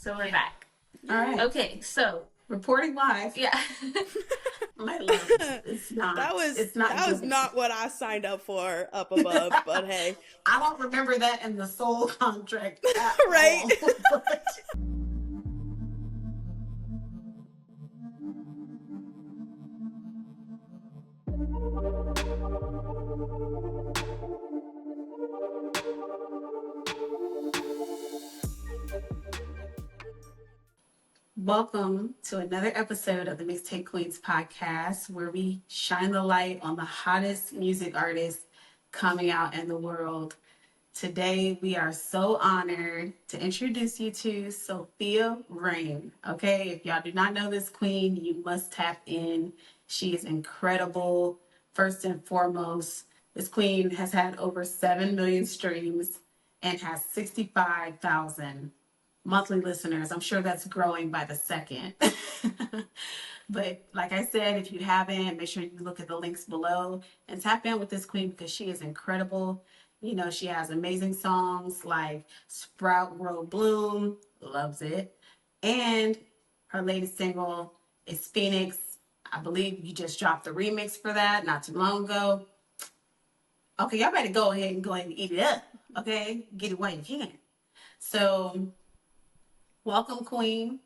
So we're back. All right. Okay, so reporting live. Yeah. My love, it's not. That was not what I signed up for up above, but hey. I don't remember that in the soul contract at right? all. Welcome to another episode of the Mixtape Queens Podcast, where we shine the light on the hottest music artists coming out in the world. Today, we are so honored to introduce you to Sophia Rayne. Okay, if y'all do not know this queen, you must tap in. She is incredible. First and foremost, this queen has had over 7 million streams and has 65,000 monthly listeners. I'm sure that's growing by the second. But like I said, if you haven't, make sure you look at the links below and tap in with this queen because she is incredible. You know, she has amazing songs like Sprout, Grow, Bloom, loves it. And her latest single is Phoenix. I believe you just dropped the remix for that not too long ago. Okay, y'all better go ahead and eat it up. Okay, get it while you can. So welcome, Queen.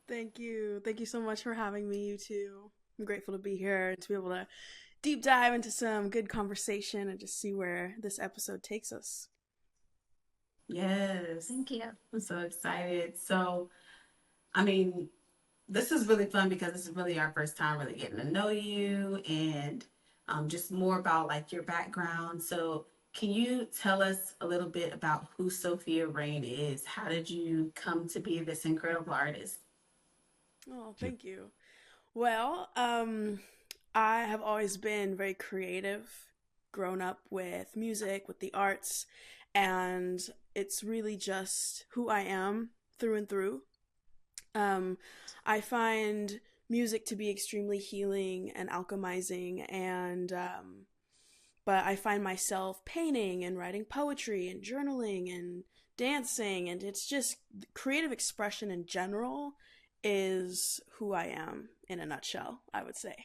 Thank you. Thank you so much for having me, you two. I'm grateful to be here and to be able to deep dive into some good conversation and just see where this episode takes us. Yes. Thank you. I'm so excited. So, I mean, this is really fun because this is really our first time really getting to know you and just more about like your background. So can you tell us a little bit about who Sophia Rayne is? How did you come to be this incredible artist? Oh, thank you. Well, I have always been very creative, grown up with music, with the arts, and it's really just who I am through and through. I find music to be extremely healing and alchemizing, and but I find myself painting and writing poetry and journaling and dancing, and it's just creative expression in general is who I am in a nutshell, I would say.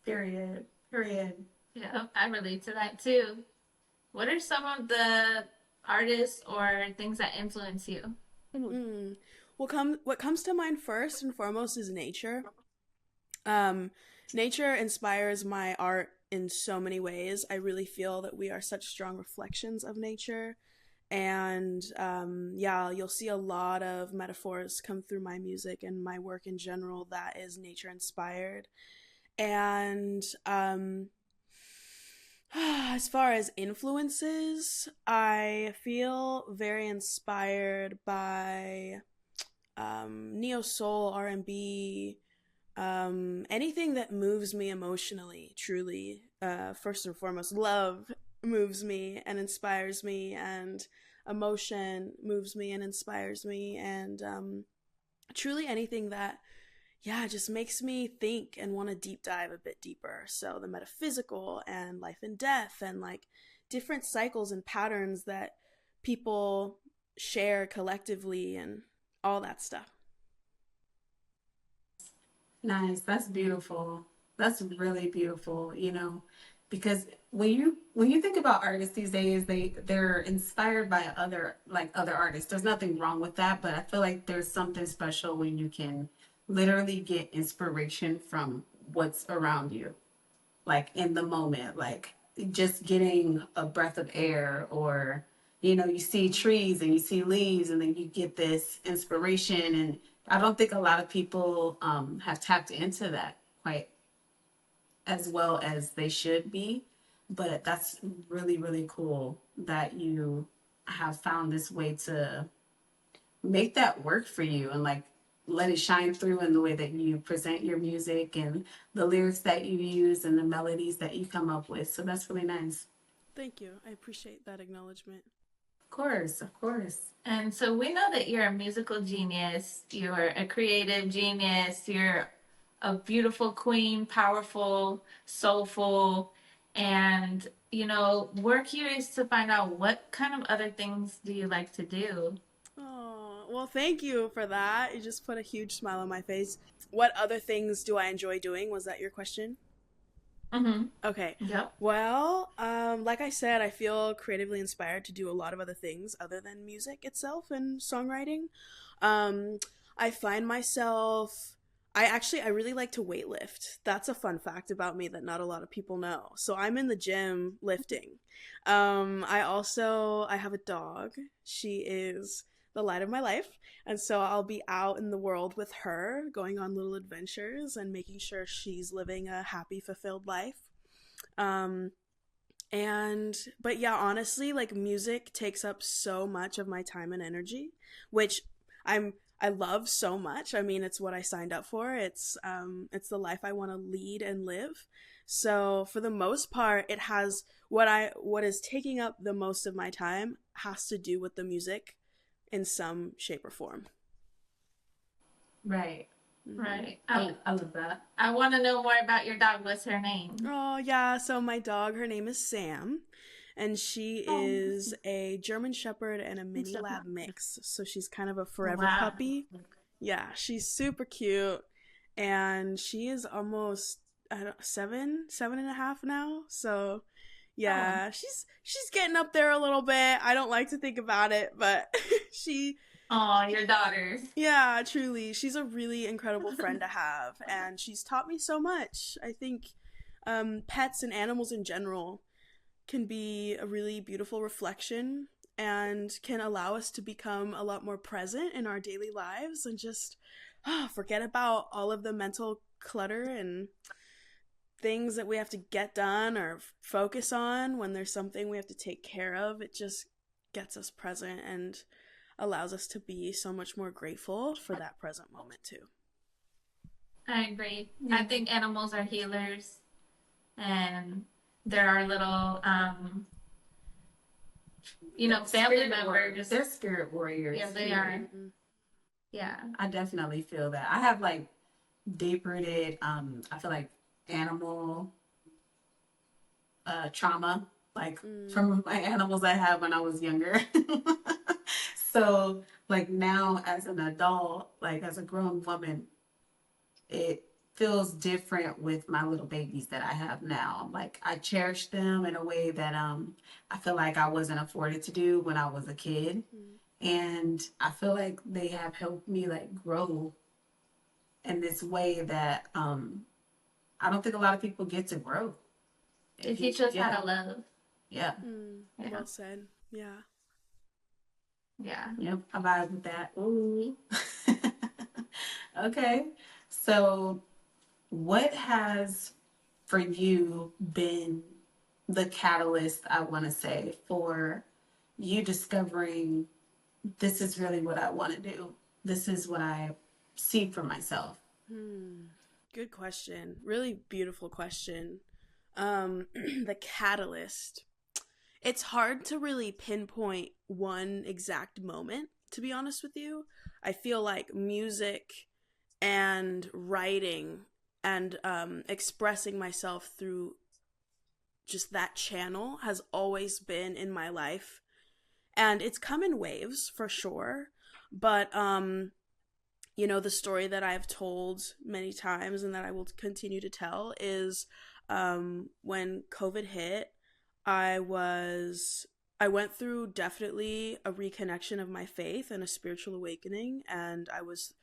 Period. Yeah, I relate to that too. What are some of the artists or things that influence you? What comes to mind first and foremost is nature. Nature inspires my art in so many ways. I really feel that we are such strong reflections of nature. And you'll see a lot of metaphors come through my music and my work in general that is nature inspired. And as far as influences, I feel very inspired by neo soul, R&B, anything that moves me emotionally, truly. First and foremost, love moves me and inspires me, and emotion moves me and inspires me, and truly anything that just makes me think and want to deep dive a bit deeper. So the metaphysical and life and death and like different cycles and patterns that people share collectively and all that stuff. Nice. That's beautiful. That's really beautiful, you know, because when you think about artists these days, they're inspired by other artists. There's nothing wrong with that, but I feel like there's something special when you can literally get inspiration from what's around you, like in the moment, like just getting a breath of air, or you know, you see trees and you see leaves and then you get this inspiration. And I don't think a lot of people have tapped into that quite as well as they should be. But that's really, really cool that you have found this way to make that work for you and like let it shine through in the way that you present your music and the lyrics that you use and the melodies that you come up with. So that's really nice. Thank you. I appreciate that acknowledgement. Of course. And so we know that you're a musical genius, you're a creative genius, you're a beautiful queen, powerful, soulful, and, you know, we're curious to find out what kind of other things do you like to do? Oh, Well, thank you for that. You just put a huge smile on my face. What other things do I enjoy doing? Was that your question? Mm-hmm. Okay. Yep. Well, like I said, I feel creatively inspired to do a lot of other things other than music itself and songwriting. Um, I find myself, I really like to weightlift. That's a fun fact about me that not a lot of people know. So I'm in the gym lifting. I have a dog. She is the light of my life. And so I'll be out in the world with her, going on little adventures and making sure she's living a happy, fulfilled life. Um, but yeah, honestly, like music takes up so much of my time and energy, which I love so much. I mean, it's what I signed up for. It's the life I want to lead and live. So for the most part, it has what is taking up the most of my time has to do with the music in some shape or form. Right. Right. I love that. I want to know more about your dog. What's her name? Oh, yeah. So my dog, her name is Sam, and she is a German Shepherd and a mini lab mix. So she's kind of a forever puppy. Yeah, she's super cute, and she is almost seven and a half now. So yeah, she's getting up there a little bit. I don't like to think about it, but she. Oh, your daughter. Yeah, truly. She's a really incredible friend to have, and she's taught me so much. I think pets and animals in general can be a really beautiful reflection and can allow us to become a lot more present in our daily lives and just forget about all of the mental clutter and things that we have to get done or focus on when there's something we have to take care of. It just gets us present and allows us to be so much more grateful for that present moment too. I agree. I think animals are healers, and there are little, family members. They're spirit warriors. Yeah, they are. Mm-hmm. Yeah. I definitely feel that. I have like deep-rooted, I feel like animal trauma, like from my animals I had when I was younger. So, like now as an adult, like as a grown woman, it feels different with my little babies that I have now. Like I cherish them in a way that I feel like I wasn't afforded to do when I was a kid. And I feel like they have helped me like grow in this way that I don't think a lot of people get to grow. They teach us how to love. Yeah. Well said. Yeah. Yeah. Yep, I vibe with that. Ooh. Okay. So what has for you been the catalyst, I want to say, for you discovering this is really what I want to do? This is what I see for myself. Good question. Really beautiful question. The catalyst. It's hard to really pinpoint one exact moment, to be honest with you. I feel like music and writing and expressing myself through just that channel has always been in my life. And it's come in waves, for sure. But, the story that I've told many times and that I will continue to tell is when COVID hit, I went through definitely a reconnection of my faith and a spiritual awakening, and I was,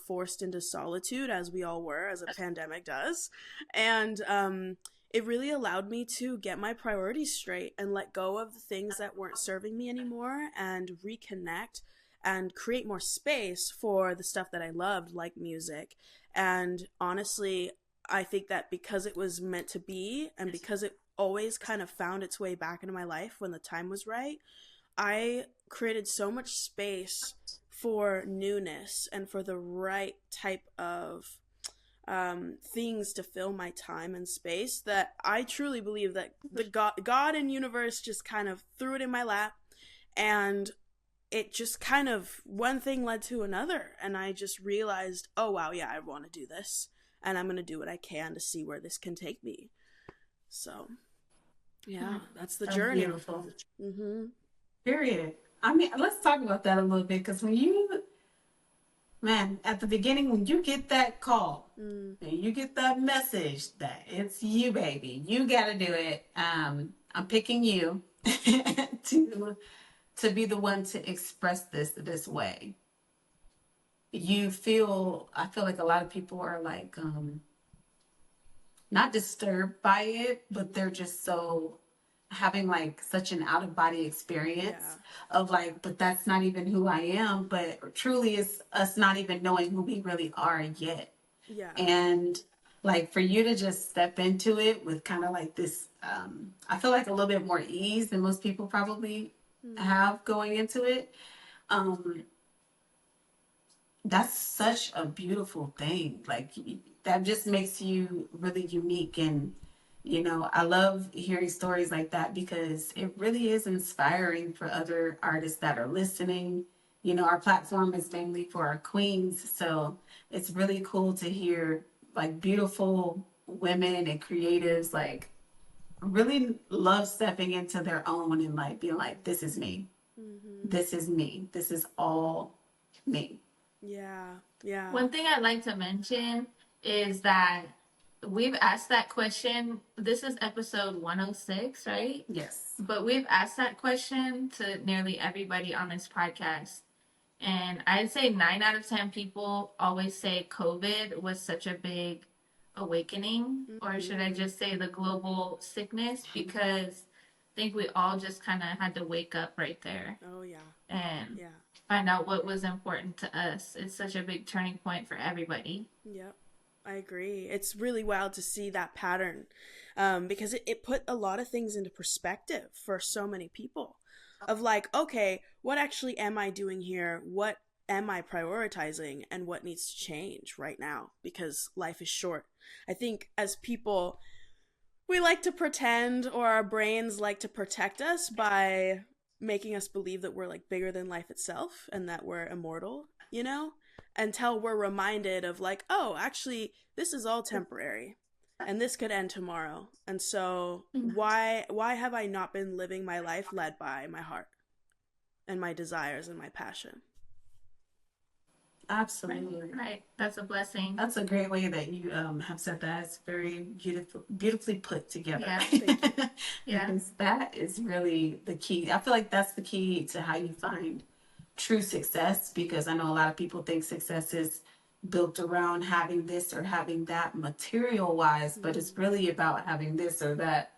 forced into solitude, as we all were, as a pandemic does. And it really allowed me to get my priorities straight and let go of the things that weren't serving me anymore and reconnect and create more space for the stuff that I loved, like music. And honestly, I think that because it was meant to be and because it always kind of found its way back into my life when the time was right, I created so much space for newness and for the right type of things to fill my time and space that I truly believe that the God and universe just kind of threw it in my lap, and it just kind of one thing led to another, and I just realized, oh wow, yeah, I want to do this, and I'm going to do what I can to see where this can take me. So, yeah, that's the journey. Beautiful. Mm-hmm. Period. I mean, let's talk about that a little bit because man, at the beginning, when you get that call and you get that message that it's you, baby, you got to do it. I'm picking you to be the one to express this way. I feel like a lot of people are like, not disturbed by it, but they're just so having like such an out of body experience of like, but that's not even who I am. But truly, it's us not even knowing who we really are yet. Yeah. And like for you to just step into it with kind of like this, I feel like a little bit more ease than most people probably have going into it. That's such a beautiful thing. Like that just makes you really unique. And, you know, I love hearing stories like that because it really is inspiring for other artists that are listening. You know, our platform is mainly for our queens. So it's really cool to hear like beautiful women and creatives like really love stepping into their own and like being like, this is me. This is me. This is all me. Yeah. Yeah. One thing I'd like to mention is that we've asked that question. This is episode 106, right? Yes. But we've asked that question to nearly everybody on this podcast. And I'd say 9 out of 10 people always say COVID was such a big awakening, or should I just say the global sickness? Because I think we all just kind of had to wake up right there. Oh, yeah. And Yeah. find out what was important to us. It's such a big turning point for everybody. Yep. I agree. It's really wild to see that pattern because it put a lot of things into perspective for so many people of like, okay, what actually am I doing here? What am I prioritizing and what needs to change right now? Because life is short. I think as people, we like to pretend, or our brains like to protect us by making us believe that we're like bigger than life itself and that we're immortal, you know? Until we're reminded of like, oh, actually, this is all temporary and this could end tomorrow. And so why have I not been living my life led by my heart and my desires and my passion? Absolutely. Right. That's a blessing. That's a great way that you have said that. It's very beautifully put together. Yeah. Thank you. Yeah. Because that is really the key. I feel like that's the key to how you find true success, because I know a lot of people think success is built around having this or having that material wise, but it's really about having this or that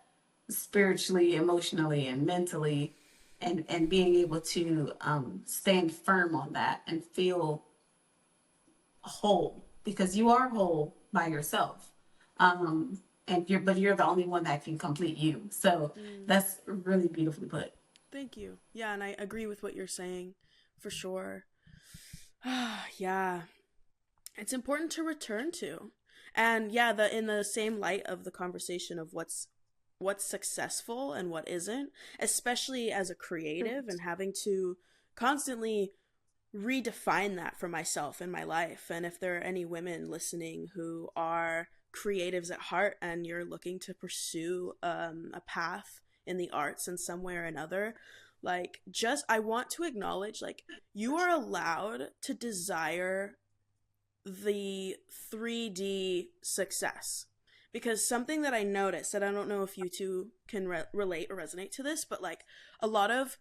spiritually, emotionally, and mentally, and being able to stand firm on that and feel whole, because you are whole by yourself. And you're the only one that can complete you. So that's really beautifully put. Thank you. Yeah, and I agree with what you're saying for sure. Yeah. It's important to return to. And yeah, in the same light of the conversation of what's successful and what isn't, especially as a creative and having to constantly redefine that for myself in my life. And if there are any women listening who are creatives at heart and you're looking to pursue a path in the arts in some way or another, like, just, I want to acknowledge, like, you are allowed to desire the 3D success. Because something that I noticed, and I don't know if you two can relate or resonate to this, but like a lot of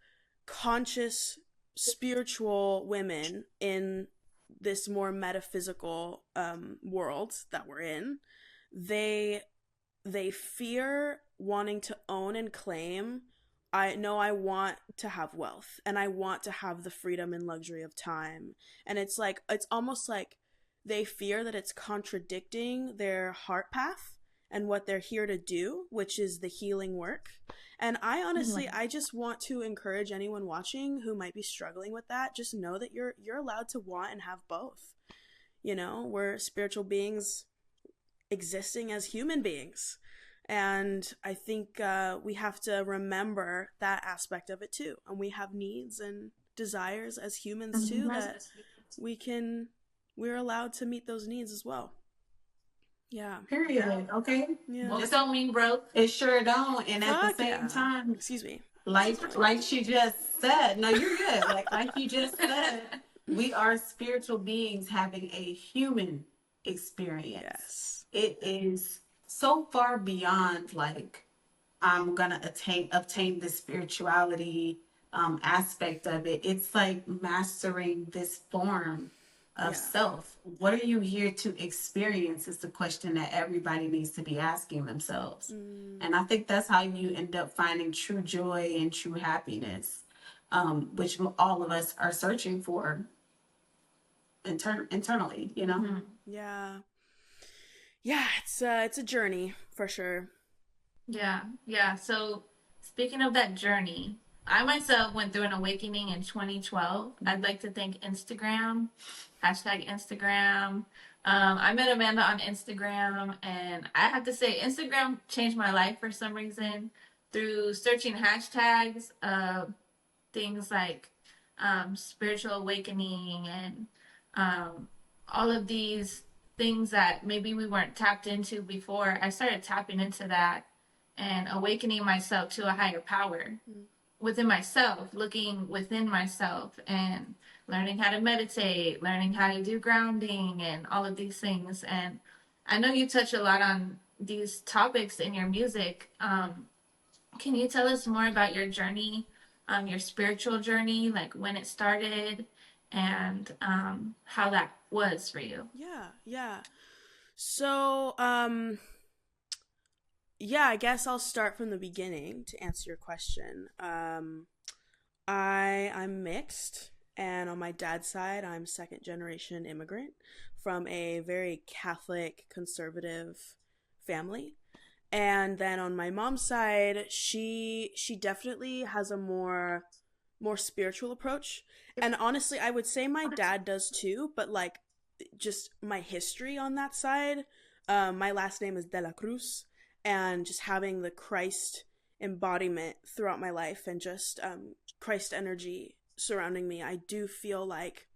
conscious spiritual women in this more metaphysical world that we're in, they fear wanting to own and claim, I know I want to have wealth and I want to have the freedom and luxury of time. And it's like, it's almost like they fear that it's contradicting their heart path and what they're here to do, which is the healing work. And I honestly, I just want to encourage anyone watching who might be struggling with that, just know that you're allowed to want and have both. You know, we're spiritual beings existing as human beings. And I think we have to remember that aspect of it too. And we have needs and desires as humans too, that we're allowed to meet those needs as well. Yeah. Period. Okay. Yeah. Well, it don't mean broke. It sure don't. And at the Fuck same yeah. time, Excuse me. like she just said. No, you're good. Like you just said, we are spiritual beings having a human experience. Yes. It is so far beyond like I'm gonna obtain the spirituality aspect of it. It's like mastering this form of Yeah. self. What are you here to experience is the question that everybody needs to be asking themselves. And I think that's how you end up finding true joy and true happiness, which all of us are searching for internally, you know? Mm-hmm. Yeah. Yeah, it's a journey for sure. Yeah. So speaking of that journey, I myself went through an awakening in 2012. I'd like to thank Instagram, hashtag Instagram. I met Amanda on Instagram, and I have to say, Instagram changed my life for some reason through searching hashtags of things like spiritual awakening and all of these things that maybe we weren't tapped into before. I started tapping into that and awakening myself to a higher power within myself, looking within myself and learning how to meditate, learning how to do grounding and all of these things. And I know you touch a lot on these topics in your music. Can you tell us more about your journey, your spiritual journey, like when it started and how that was for you? Yeah. So, yeah, I guess I'll start from the beginning to answer your question. I'm mixed, and on my dad's side, I'm second generation immigrant from a very Catholic conservative family. And then on my mom's side, she definitely has a more spiritual approach. And honestly, I would say my dad does too, but like just my history on that side, my last name is De La Cruz, and just having the Christ embodiment throughout my life and just Christ energy surrounding me, I do feel like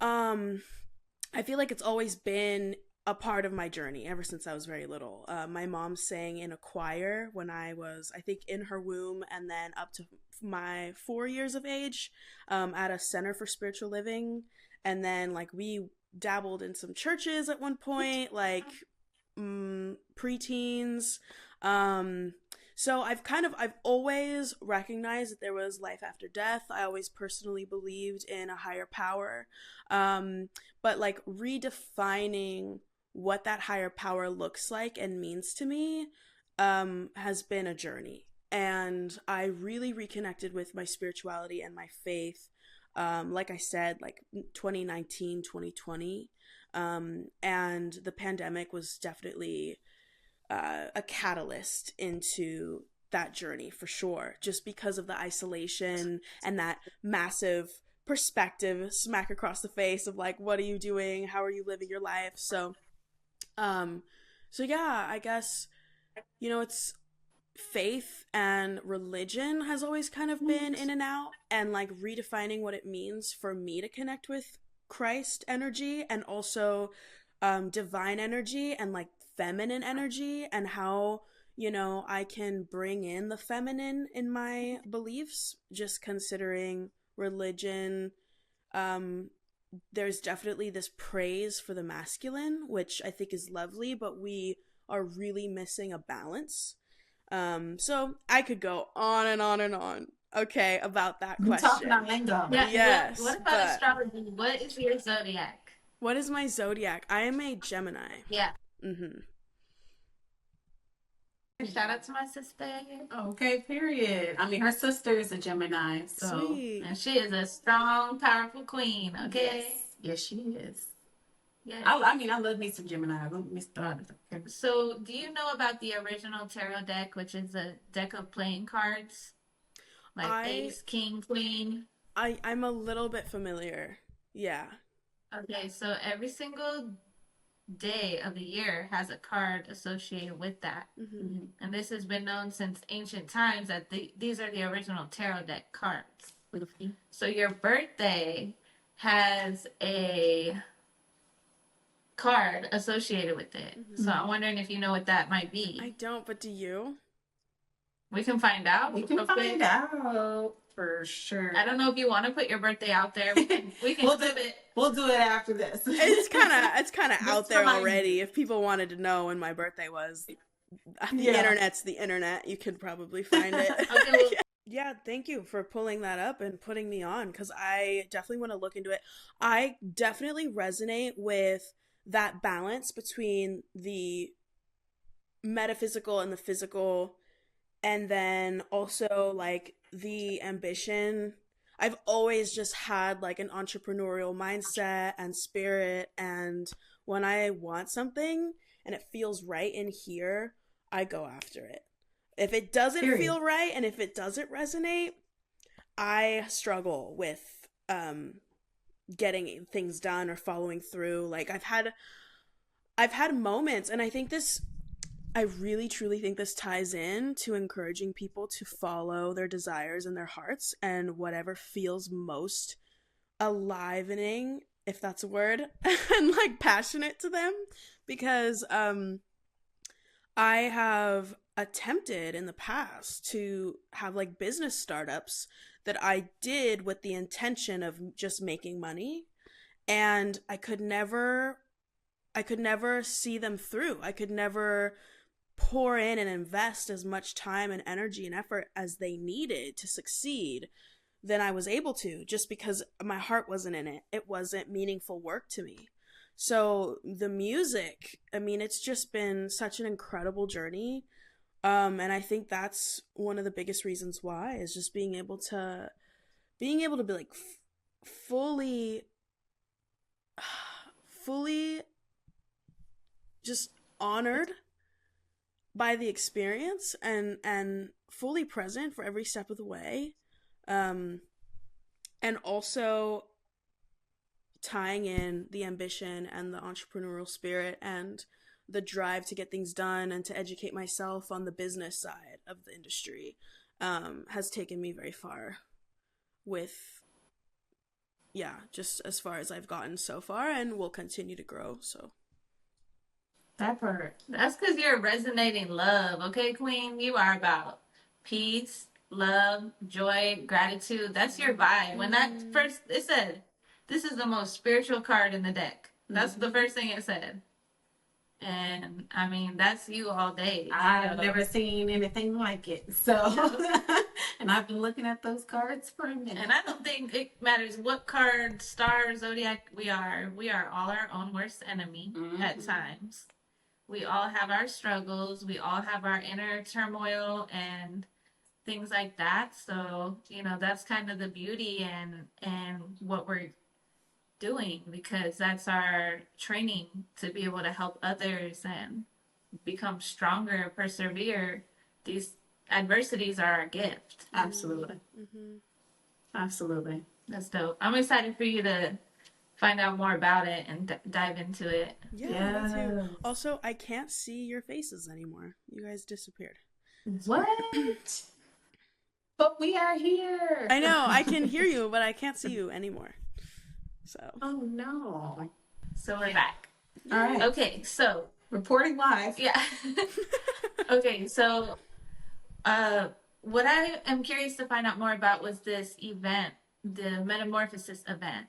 I feel like it's always been a part of my journey ever since I was very little. My mom sang in a choir when I was, I think, in her womb, and then up to my 4 years of age, at a center for spiritual living. And then, like, we dabbled in some churches at one point, like preteens. So I've always recognized that there was life after death. I always personally believed in a higher power. But like redefining what that higher power looks like and means to me has been a journey. And I really reconnected with my spirituality and my faith, like I said, like 2019, 2020. And the pandemic was definitely a catalyst into that journey for sure, just because of the isolation and that massive perspective smack across the face of like, what are you doing? How are you living your life? So yeah, I guess, it's faith and religion has always kind of been in and out, and like redefining what it means for me to connect with Christ energy and also divine energy and like feminine energy, and how I can bring in the feminine in my beliefs, just considering religion. There's definitely this praise for the masculine, which I think is lovely, but we are really missing a balance. So I could go on and on and on, okay, about that We're talking question. about lingo. Yeah. Yes, What about but astrology? What is your zodiac? what is my zodiac? I am a Gemini. Yeah. Mm-hmm. Shout out to my sister. Okay, period. I mean, her sister is a Gemini, so Sweet. And she is a strong, powerful queen, okay? yes, she is. Yes. I mean, I love me some Gemini. Let me start. So, do you know about the original tarot deck, which is a deck of playing cards? Like ace, king, queen? I'm a little bit familiar. Yeah. Okay, so every single day of the year has a card associated with that. Mm-hmm. And this has been known since ancient times that these are the original tarot deck cards. So your birthday has a card associated with it. Mm-hmm. So I'm wondering if you know what that might be. I don't, but do you? We can find out. We can find out for sure. I don't know if you want to put your birthday out there. We can we'll do it. We'll do it after this. It's kind of out there remind already. me. If people wanted to know when my birthday was, the Yeah. internet's the internet. You could probably find it. Okay, well, Yeah, thank you for pulling that up and putting me on, because I definitely want to look into it. I definitely resonate with that balance between the metaphysical and the physical, and then also like the ambition. I've always just had like an entrepreneurial mindset and spirit, and when I want something and it feels right in here, I go after it. If it doesn't Period. feel right and if it doesn't resonate, I struggle with getting things done or following through. Like I've had moments, and I really truly think this ties in to encouraging people to follow their desires and their hearts and whatever feels most alivening, if that's a word, and like passionate to them, because I have attempted in the past to have like business startups that I did with the intention of just making money, and I could never see them through. I could never pour in and invest as much time and energy and effort as they needed to succeed than I was able to, just because my heart wasn't in it. It wasn't meaningful work to me. So the music, I mean, it's just been such an incredible journey. And I think that's one of the biggest reasons why, is just being able to be like fully just honored by the experience and fully present for every step of the way. And also tying in the ambition and the entrepreneurial spirit and the drive to get things done and to educate myself on the business side of the industry has taken me very far with, yeah, just as far as I've gotten so far, and will continue to grow. So that part. That's because you're resonating love, okay, Queen? You are about peace, love, joy, gratitude. That's your vibe. When that first, it said, this is the most spiritual card in the deck. That's the first thing it said. And I mean, that's you all day. I've never seen anything like it. So, and I've been looking at those cards for a minute. And I don't think it matters what card, star, zodiac we are. We are all our own worst enemy at times. We all have our struggles. We all have our inner turmoil and things like that. So, you know, that's kind of the beauty and what we're doing, because that's our training to be able to help others and become stronger, persevere. These adversities are our gift. Absolutely. Absolutely. That's dope. I'm excited for you to find out more about it and dive into it. yeah, me too. Also, I can't see your faces anymore. You guys disappeared. What? But we are here. I know, I can hear you, but I can't see you anymore. So. Oh no. So we're back. All right. Okay, so Reporting live. yeah. Okay, so what I am curious to find out more about was this event, the Metamorphosis event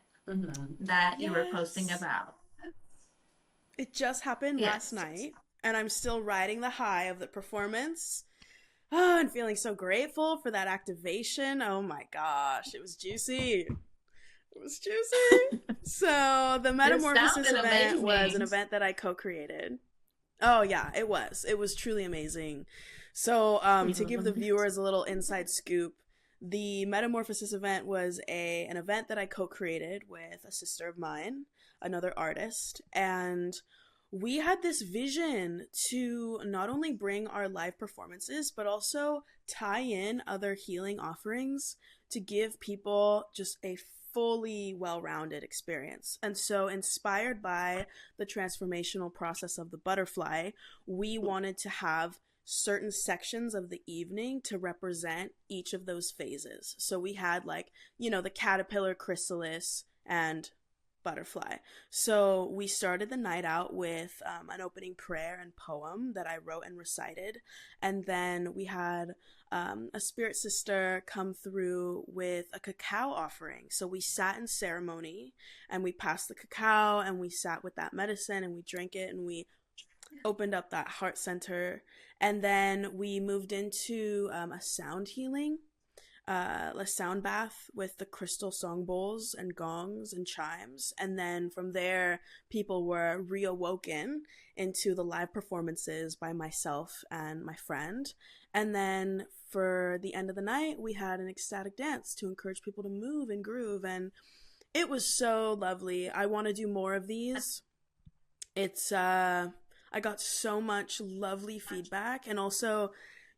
that you were posting about. It just happened last night, and I'm still riding the high of the performance. Oh, and feeling so grateful for that activation. Oh my gosh, it was juicy. It was juicy. So the Metamorphosis event was an event that I co-created. Oh yeah, it was. It was truly amazing. So to give the viewers a little inside scoop, the Metamorphosis event was an event that I co-created with a sister of mine, another artist, and we had this vision to not only bring our live performances, but also tie in other healing offerings to give people just a fully well-rounded experience. And so, inspired by the transformational process of the butterfly, we wanted to have certain sections of the evening to represent each of those phases. So we had, like, you know, the caterpillar, chrysalis, and butterfly. So we started the night out with an opening prayer and poem that I wrote and recited. And then we had a spirit sister come through with a cacao offering. So we sat in ceremony and we passed the cacao and we sat with that medicine and we drank it and we opened up that heart center. And then we moved into a sound healing, a sound bath with the crystal song bowls and gongs and chimes. And then from there, people were reawoken into the live performances by myself and my friend. And then for the end of the night, we had an ecstatic dance to encourage people to move and groove. And it was so lovely. I want to do more of these. It's, I got so much lovely feedback. And also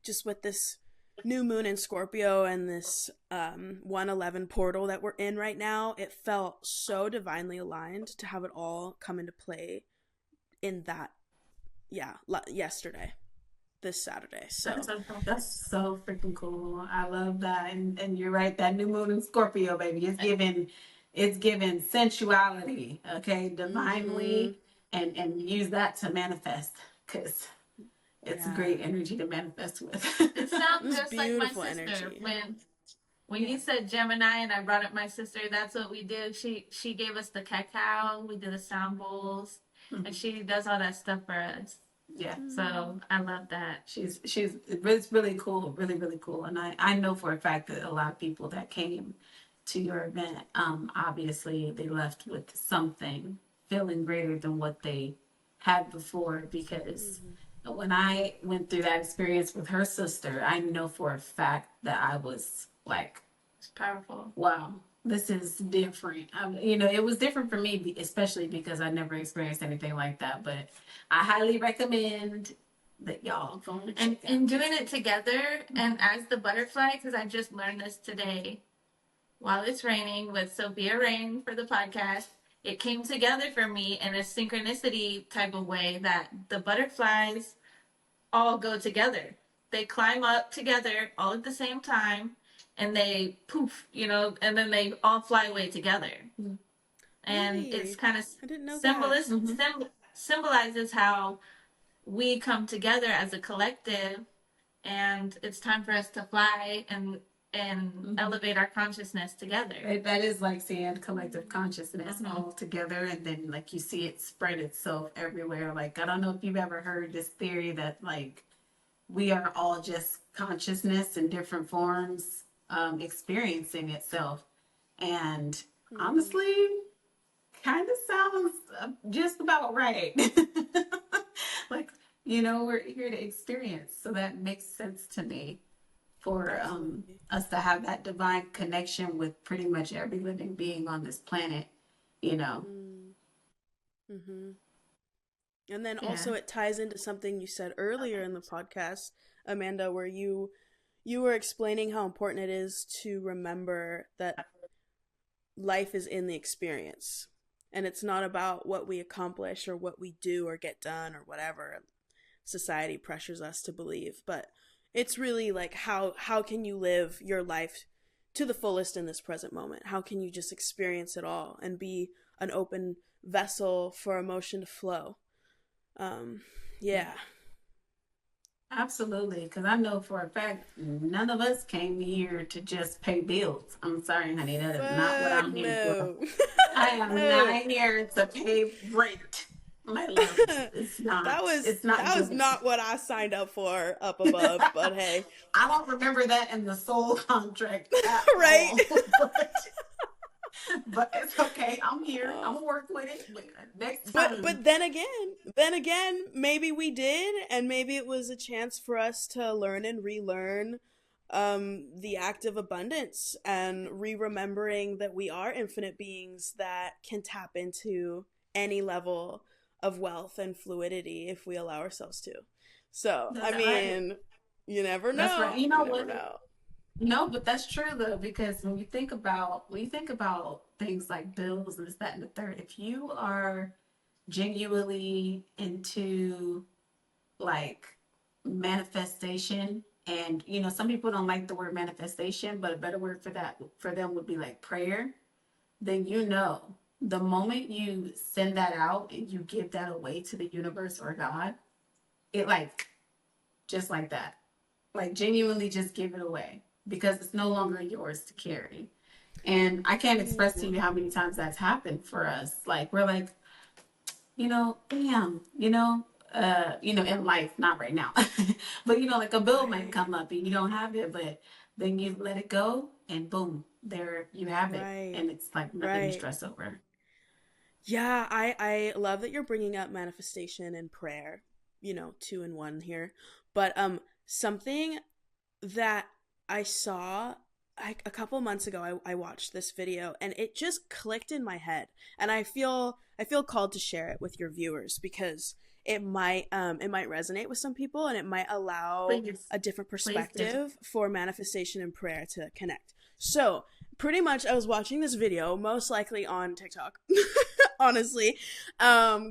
just with this new moon in Scorpio and this 111 portal that we're in right now, it felt so divinely aligned to have it all come into play in that, yesterday, this Saturday. So that's so freaking cool. I love that. And you're right, that new moon in Scorpio, baby, it's given sensuality, okay, divinely, and use that to manifest, because it's great energy to manifest with. It sounds just like my sister. Energy. When you said Gemini and I brought up my sister, that's what we did. She gave us the cacao, we did the sound bowls, and she does all that stuff for us. Yeah. So I love that. It's really cool, really, really cool. And I know for a fact that a lot of people that came to your event, obviously they left with something feeling greater than what they had before, because when I went through that experience with her sister, I know for a fact that I was like, It's powerful. wow, this is different. It was different for me, especially because I never experienced anything like that. But I highly recommend that y'all go and doing it together and as the butterfly, because I just learned this today while it's raining with Sophia Rayne for the podcast. It came together for me in a synchronicity type of way that the butterflies all go together. They climb up together all at the same time and they poof, and then they all fly away together. And it's kind of symbolizes how we come together as a collective, and it's time for us to fly and elevate our consciousness together. That is like seeing collective consciousness all together, and then like you see it spread itself everywhere. Like, I don't know if you've ever heard this theory that like we are all just consciousness in different forms experiencing itself, and honestly kind of sounds just about right. Like, we're here to experience, so that makes sense to me for us to have that divine connection with pretty much every living being on this planet, And then also it ties into something you said earlier in the podcast, Amanda, where you were explaining how important it is to remember that life is in the experience, and it's not about what we accomplish or what we do or get done or whatever society pressures us to believe, but it's really like how can you live your life to the fullest in this present moment? How can you just experience it all and be an open vessel for emotion to flow? Absolutely, because I know for a fact none of us came here to just pay bills. I'm sorry, honey, that is not what I'm here for. I am not here to pay rent. My love, it's not. That was not what I signed up for up above. But hey, I don't remember that in the soul contract, right? But it's okay. I'm here. I'm gonna work with it. Next time. But then again, maybe we did, and maybe it was a chance for us to learn and relearn the act of abundance and remembering that we are infinite beings that can tap into any level of wealth and fluidity if we allow ourselves to. So, I mean, you never know. That's right. You know what? No, but that's true though, because when you think about things like bills and this, that, and the third, if you are genuinely into like manifestation, and some people don't like the word manifestation, but a better word for that for them would be like prayer, then the moment you send that out and you give that away to the universe or God, it like, just like that, like genuinely just give it away because it's no longer yours to carry. And I can't express to you how many times that's happened for us. Like, we're like, damn, in life, not right now, but like a bill might come up and you don't have it, but then you let it go and boom, there you have it. Right. And it's like nothing to Right. stress over. Yeah, I love that you're bringing up manifestation and prayer, two in one here. But something that I saw a couple months ago, I watched this video and it just clicked in my head, and I feel called to share it with your viewers because it might resonate with some people, and it might allow Please, a different please do. perspective for manifestation and prayer to connect. So pretty much I was watching this video, most likely on TikTok. Honestly,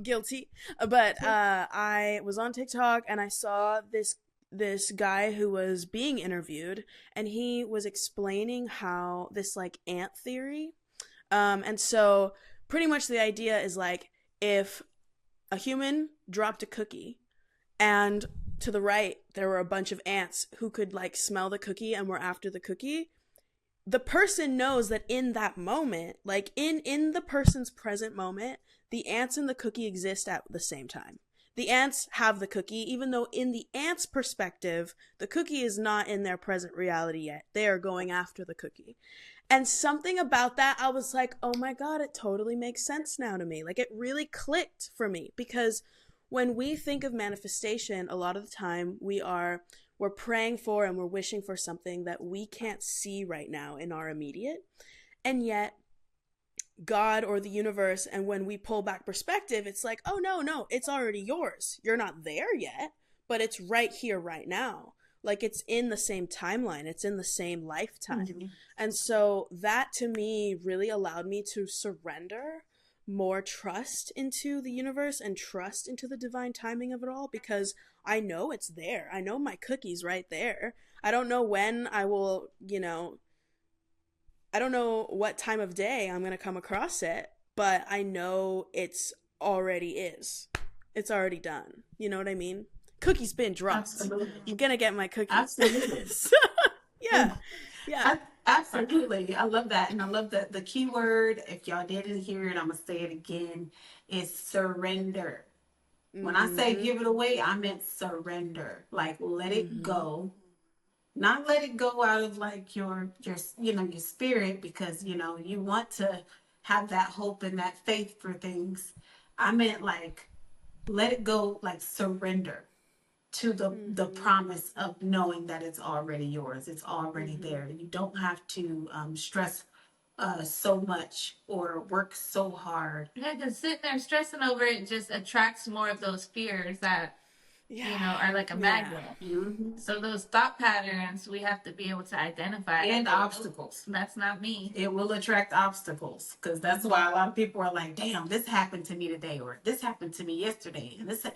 guilty, but I was on TikTok and I saw this guy who was being interviewed, and he was explaining how this like ant theory, and so pretty much the idea is like, if a human dropped a cookie and to the right there were a bunch of ants who could like smell the cookie and were after the cookie, the person knows that in that moment, like in the person's present moment, the ants and the cookie exist at the same time. The ants have the cookie, even though in the ants' perspective, the cookie is not in their present reality yet. They are going after the cookie. And something about that, I was like, oh my God, it totally makes sense now to me. Like, it really clicked for me, because when we think of manifestation, a lot of the time we're praying for and we're wishing for something that we can't see right now in our immediate. And yet God or the universe, and when we pull back perspective, it's like, oh no, it's already yours. You're not there yet, but it's right here, right now. Like, it's in the same timeline, it's in the same lifetime. Mm-hmm. And so that to me really allowed me to surrender more trust into the universe and trust into the divine timing of it all, because I know it's there. I know my cookie's right there. I don't know when I will, I don't know what time of day I'm going to come across it, but I know it's already is. It's already done. You know what I mean? Cookie's been dropped. Absolutely. I'm going to get my cookies. Absolutely. Yeah. Absolutely. I love that. And I love that the key word, if y'all didn't hear it, I'm going to say it again, is surrender. When I say give it away, I meant surrender. Like, let it go. Not let it go out of like your spirit, because you want to have that hope and that faith for things. I meant like let it go, like surrender to the promise of knowing that it's already yours. It's already there. You don't have to stress so much or work so hard. Yeah, because sitting there stressing over it just attracts more of those fears that are like a magnet. Mm-hmm. So those thought patterns, we have to be able to identify. And obstacles. That's not me. It will attract obstacles, because that's why a lot of people are like, damn, this happened to me today, or this happened to me yesterday. And this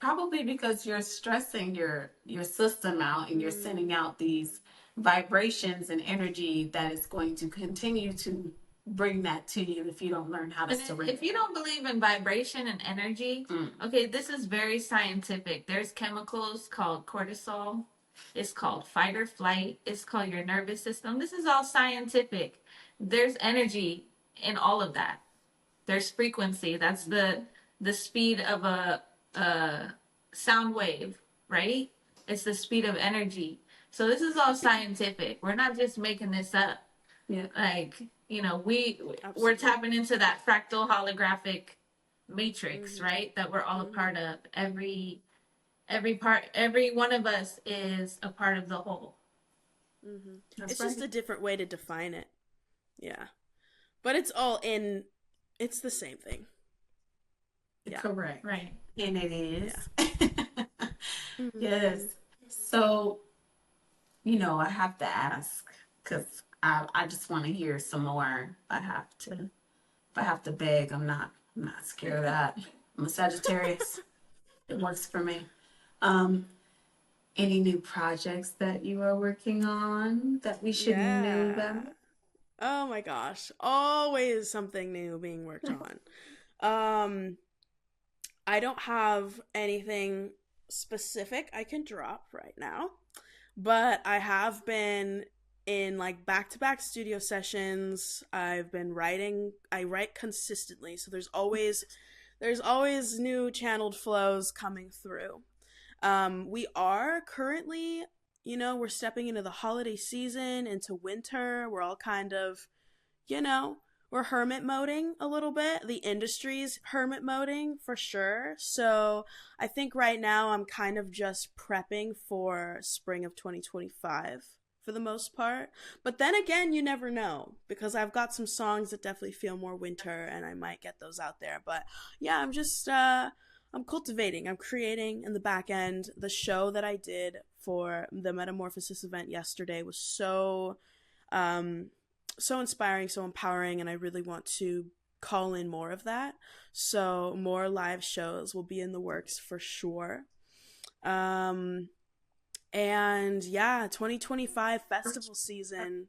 probably because you're stressing your system out, and you're sending out these vibrations and energy that is going to continue to bring that to you if you don't learn how to surrender. If you don't believe in vibration and energy, okay, this is very scientific. There's chemicals called cortisol. It's called fight or flight. It's called your nervous system. This is all scientific. There's energy in all of that. There's frequency. That's the speed of a sound wave, right? It's the speed of energy. So this is all scientific. We're not just making this up. Yeah. Like, we're tapping into that fractal holographic matrix, right? That we're all a part of. Every one of us is a part of the whole. It's just a different way to define it. Yeah. But it's all it's the same thing. Yeah. Correct. Right. And it is. Yeah. Yes. So, I have to ask, because I just want to hear some more. If I have to beg, I'm not scared of that. I'm a Sagittarius. It works for me. Any new projects that you are working on that we should know about? Oh my gosh. Always something new being worked on. Um, I don't have anything specific I can drop right now, but I have been in like back-to-back studio sessions. I've been writing. I write consistently, so there's always new channeled flows coming through. We are currently, we're stepping into the holiday season, into winter. We're all kind of, you know, we're hermit moding a little bit. The industry's hermit moding for sure. So I think right now I'm kind of just prepping for spring of 2025 for the most part. But then again, you never know because I've got some songs that definitely feel more winter and I might get those out there. But yeah, I'm cultivating, I'm creating in the back end. The show that I did for the Metamorphosis event yesterday was um so inspiring, so empowering, and I really want to call in more of that. So more live shows will be in the works for sure. Um, and yeah, 2025 festival season.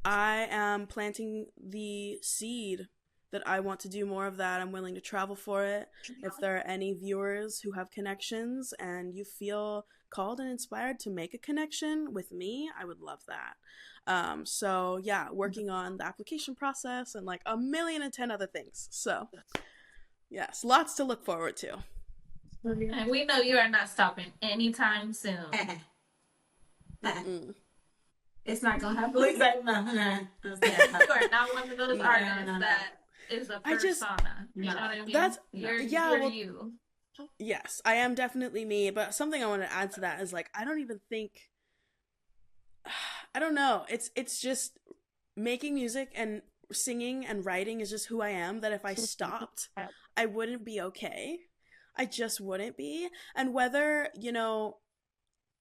I am planting the seed that I want to do more of that. I'm willing to travel for it. If there are any viewers who have connections and you feel called and inspired to make a connection with me, I would love that. So yeah, working on the application process and like a million and 10 other things. So yes, lots to look forward to. And we know you are not stopping anytime soon. Mm-mm. It's not gonna happen like that. No, You are not one of those No, artists no. that is a I just persona. You No. know what I mean? That's you're yeah, you're well, you. yes, I am definitely me, but something I want to add to that is like I don't even think I don't know. It's just making music and singing and writing is just who I am that if I stopped, I wouldn't be okay. I just wouldn't be. And whether,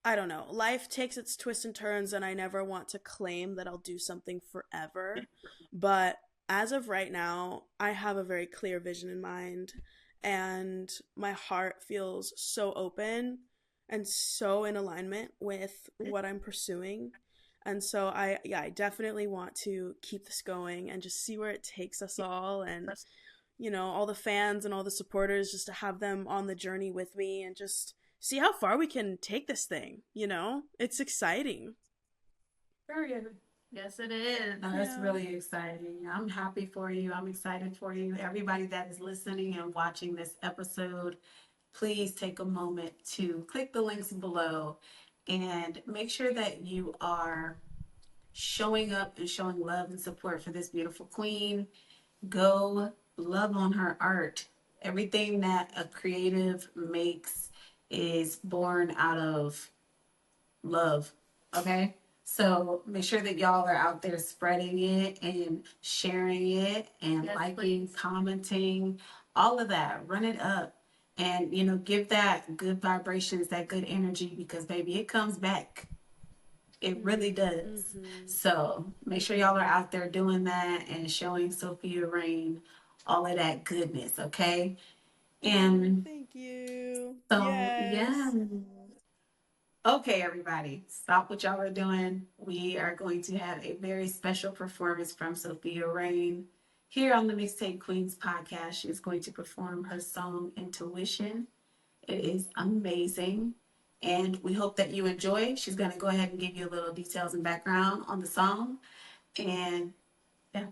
I don't know, life takes its twists and turns and I never want to claim that I'll do something forever, but as of right now, I have a very clear vision in mind and my heart feels so open and so in alignment with what I'm pursuing. And so I definitely want to keep this going and just see where it takes us all and all the fans and all the supporters just to have them on the journey with me and just see how far we can take this thing. It's exciting. Yes, it is. No, that's really exciting. I'm happy for you. I'm excited for you. Everybody that is listening and watching this episode, please take a moment to click the links below and make sure that you are showing up and showing love and support for this beautiful queen. Go love on her art. Everything that a creative makes is born out of love. Okay? So make sure that y'all are out there spreading it and sharing it and Yes, liking, please. commenting, all of that. Run it up and, give that good vibrations, that good energy because, baby, it comes back. It really does. Mm-hmm. So make sure y'all are out there doing that and showing Sophia Rayne all of that goodness, okay? And Thank you. so, yeah. Yes. Okay, everybody, stop what y'all are doing. We are going to have a very special performance from Sophia Rayne here on the Mixtape Queens podcast. She's going to perform her song Intuition. It is amazing. And we hope that you enjoy. She's going to go ahead and give you a little details and background on the song. And yeah.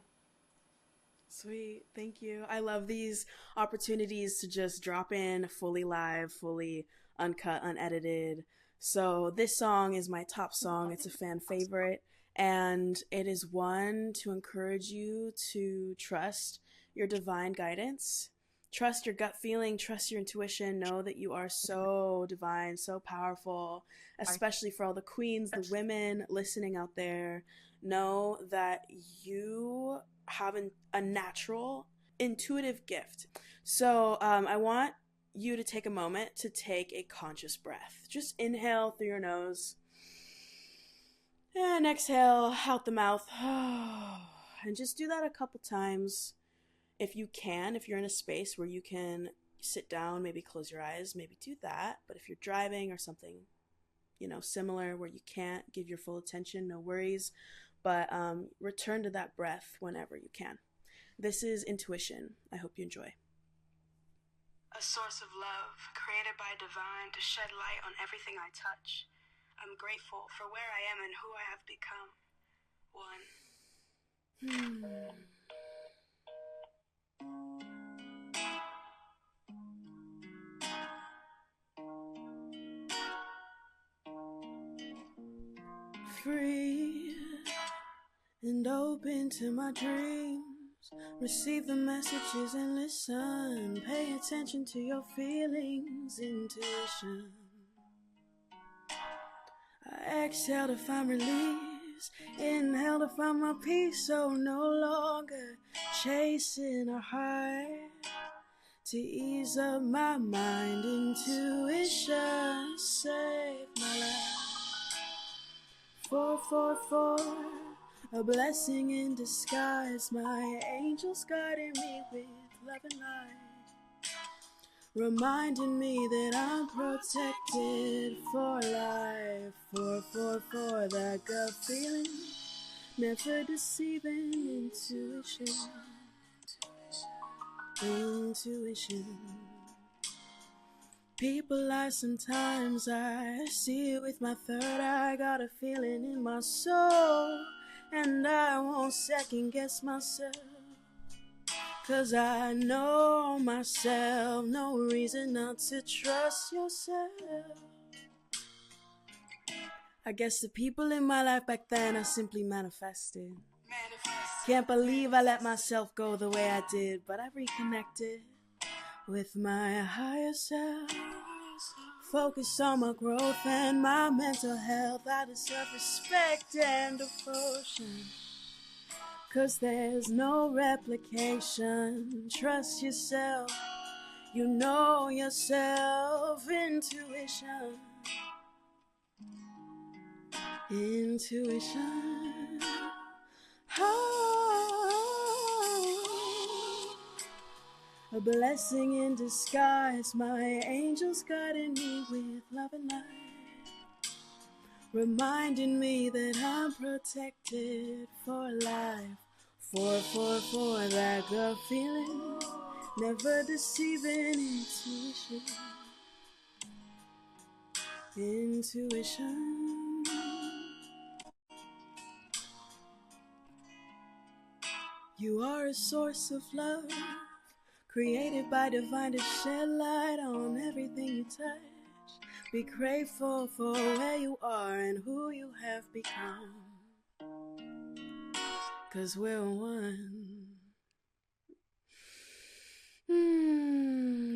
Sweet. Thank you. I love these opportunities to just drop in fully live, fully uncut, unedited. So this song is my top song. It's a fan favorite. And it is one to encourage you to trust your divine guidance. Trust your gut feeling, trust your intuition. Know that you are so divine, so powerful, especially for all the queens, the women listening out there. Know that you have a natural intuitive gift. So I want you to take a moment to take a conscious breath. Just inhale through your nose and exhale out the mouth. And just do that a couple times. If you can, if you're in a space where you can sit down, maybe close your eyes, maybe do that. But if you're driving or something, similar where you can't give your full attention, no worries. but return to that breath whenever you can. This is Intuition. I hope you enjoy. A source of love, created by divine to shed light on everything I touch. I'm grateful for where I am and who I have become. Free and open to my dreams. Receive the messages and listen. Pay attention to your feelings. Intuition. I exhale to find release. Inhale to find my peace. So no longer chasing a high. To ease up my mind. Intuition save my life. 444, a blessing in disguise. My angels guiding me with love and light, reminding me that I'm protected for life. 444, that gut feeling, never deceiving. Intuition. People lie sometimes, I see it with my third eye. Got a feeling in my soul, and I won't second guess myself. 'Cause I know myself, no reason not to trust yourself. I guess the people in my life back then I simply manifested. Can't believe I let myself go the way I did, but I reconnected with my higher self. Focus on my growth and my mental health. I deserve respect and devotion, 'cause there's no replication. Trust yourself, you know yourself. Intuition. Intuition. A blessing in disguise. My angels guiding me with love and light, reminding me that I'm protected for life. 444, that gut feeling, never deceiving. Intuition. Intuition. You are a source of love, created by divine to shed light on everything you touch. Be grateful for where you are and who you have become, 'cause we're one.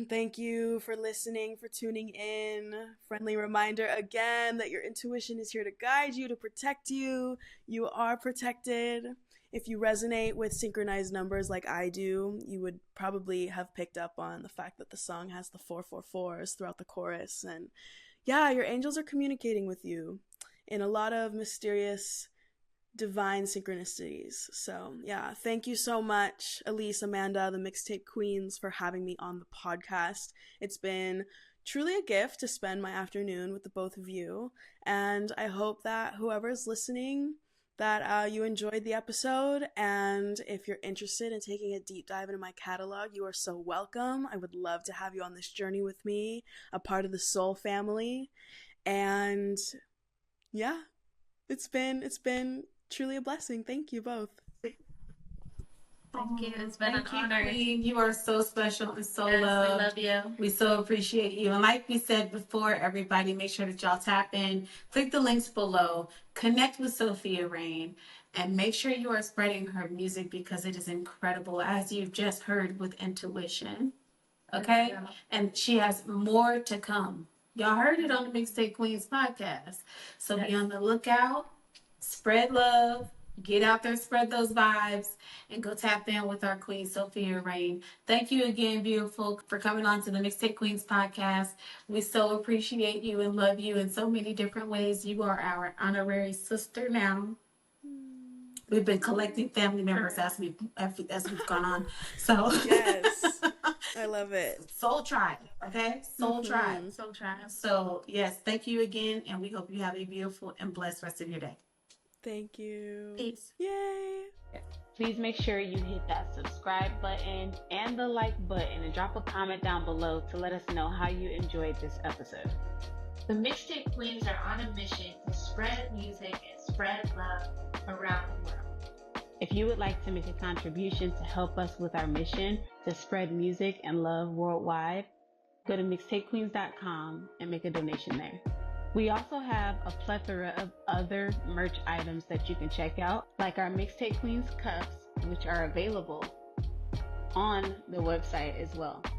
Thank you for listening, for tuning in. Friendly reminder again that your intuition is here to guide you, to protect you. You are protected. If you resonate with synchronized numbers like I do, you would probably have picked up on the fact that the song has the 444s throughout the chorus. And yeah, your angels are communicating with you in a lot of mysterious, divine synchronicities. So yeah, thank you so much, Elise, Amanda, the Mixtape Queens, for having me on the podcast. It's been truly a gift to spend my afternoon with the both of you. And I hope that whoever's listening, that you enjoyed the episode, and if you're interested in taking a deep dive into my catalog, you are so welcome. I would love to have you on this journey with me, a part of the Soul family. And yeah, it's been truly a blessing. Thank you both. Thank you. It's been an honor. Queen. You are so special and so Yes, loved. we love you. We so appreciate you. And like we said before, everybody, make sure that y'all tap in, click the links below, connect with Sophia Rayne, and make sure you are spreading her music, because it is incredible, as you've just heard with Intuition. Okay? Yeah. And she has more to come. Y'all heard it on the Mixtape Queens podcast. So be on the lookout, spread love, get out there, spread those vibes, and go tap in with our queen, Sophia Rayne. Thank you again, beautiful, for coming on to the Mixtape Queens podcast. We so appreciate you and love you in so many different ways. You are our honorary sister now. We've been collecting family members as we've gone on. So Yes, I love it. Soul Tribe, okay? Soul Tribe. So trying. So yes, thank you again, and we hope you have a beautiful and blessed rest of your day. Thank you. Peace. Yay. Please make sure you hit that subscribe button and the like button and drop a comment down below to let us know how you enjoyed this episode. The Mixtape Queens are on a mission to spread music and spread love around the world. If you would like to make a contribution to help us with our mission to spread music and love worldwide, go to mixtapequeens.com and make a donation there. We also have a plethora of other merch items that you can check out, like our Mixtape Queens cups, which are available on the website as well.